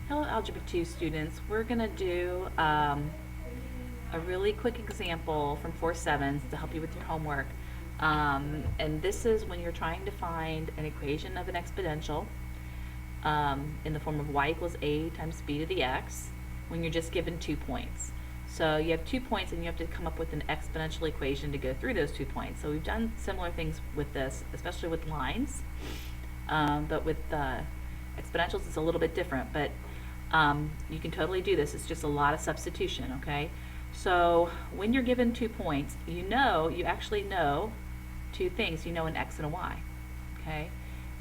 Hello, Algebra 2 students. We're going to do a really quick example from 4/7 to help you with your homework. And this is when you're trying to find an equation of an exponential in the form of y equals a times b to the x when you're just given 2 points. So you have 2 points and you have to come up with an exponential equation to go through those 2 points. So we've done similar things with this, especially with lines. But with exponentials it's a little bit different, but you can totally do this. It's just a lot of substitution, okay? So when you're given 2 points, you actually know 2 things. You know an x and a y, okay?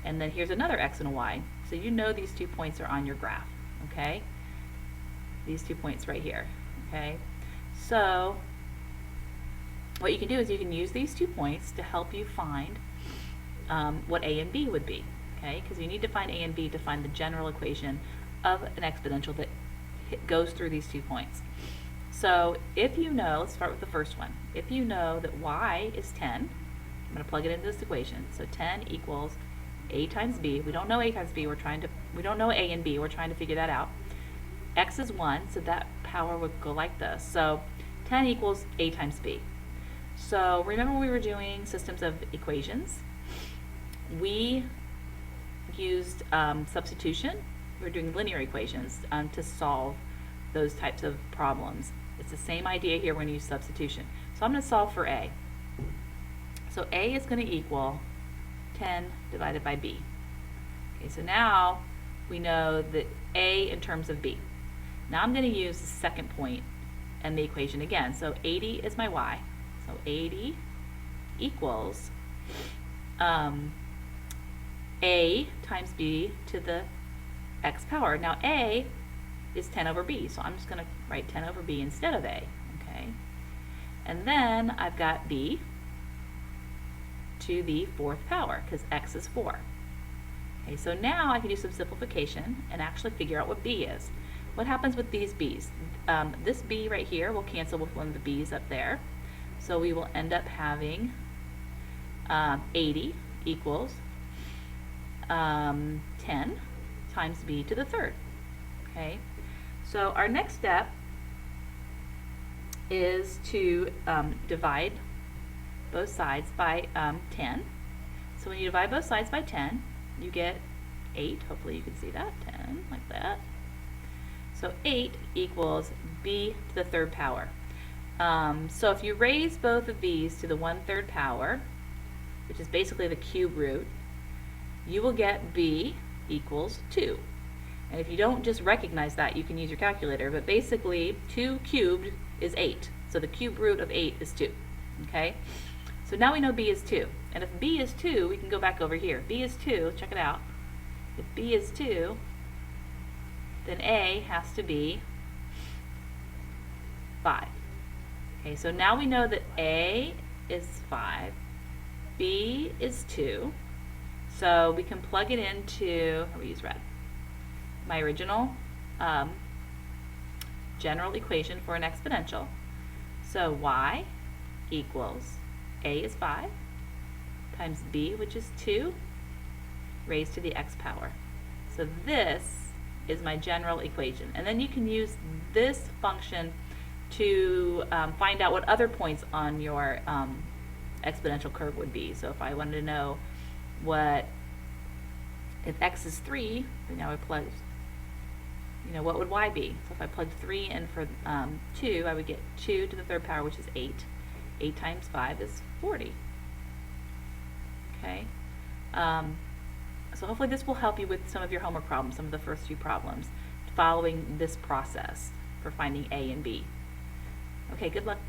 And then here's another x and a y. So you know these 2 points are on your graph, okay? These 2 points right here, okay? So what you can do is you can use these 2 points to help you find what a and b would be, okay? Because you need to find a and b to find the general equation of an exponential that goes through these 2 points. So if you know, let's start with the first one. If you know that y is 10, I'm going to plug it into this equation. So 10 equals a times b. We don't know a times b. We don't know a and b. We're trying to figure that out. X is 1, so that power would go like this. So 10 equals a times b. So remember we were doing systems of equations. We used substitution. We're doing linear equations to solve those types of problems. It's the same idea here when you use substitution. So I'm going to solve for a. So a is going to equal 10 divided by b. Okay, so now we know that a in terms of b. Now I'm going to use the second point and the equation again. So 80 is my y. So 80 equals a times b to the x power. Now a is 10 over b, so I'm just going to write 10 over b instead of a, okay? And then I've got b to the 4th power, because x is 4. Okay, so now I can do some simplification and actually figure out what b is. What happens with these b's? This b right here will cancel with one of the b's up there, so we will end up having 80 equals 10 times b to the 3rd. Okay, so our next step is to divide both sides by 10. So when you divide both sides by 10, you get 8. Hopefully you can see that, 10, like that. So 8 equals b to the 3rd power. So if you raise both of these to the 1/3 power, which is basically the cube root, you will get b equals 2. And if you don't just recognize that, you can use your calculator, but basically 2 cubed is 8. So the cube root of 8 is 2, okay? So now we know b is 2. And if b is 2, we can go back over here. b is 2, check it out. If b is 2, then a has to be 5. Okay, so now we know that a is 5, b is 2, so we can plug it into, or we use red, my original general equation for an exponential. So y equals a is 5 times b, which is 2, raised to the x power. So this is my general equation. And then you can use this function to find out what other points on your exponential curve would be. So if I wanted to know if x is 3, then now I plug, what would y be? So if I plugged 3 in for 2, I would get 2 to the 3rd power, which is 8. 8 times 5 is 40. Okay? So hopefully this will help you with some of your homework problems, some of the first few problems, following this process for finding a and b. Okay, good luck.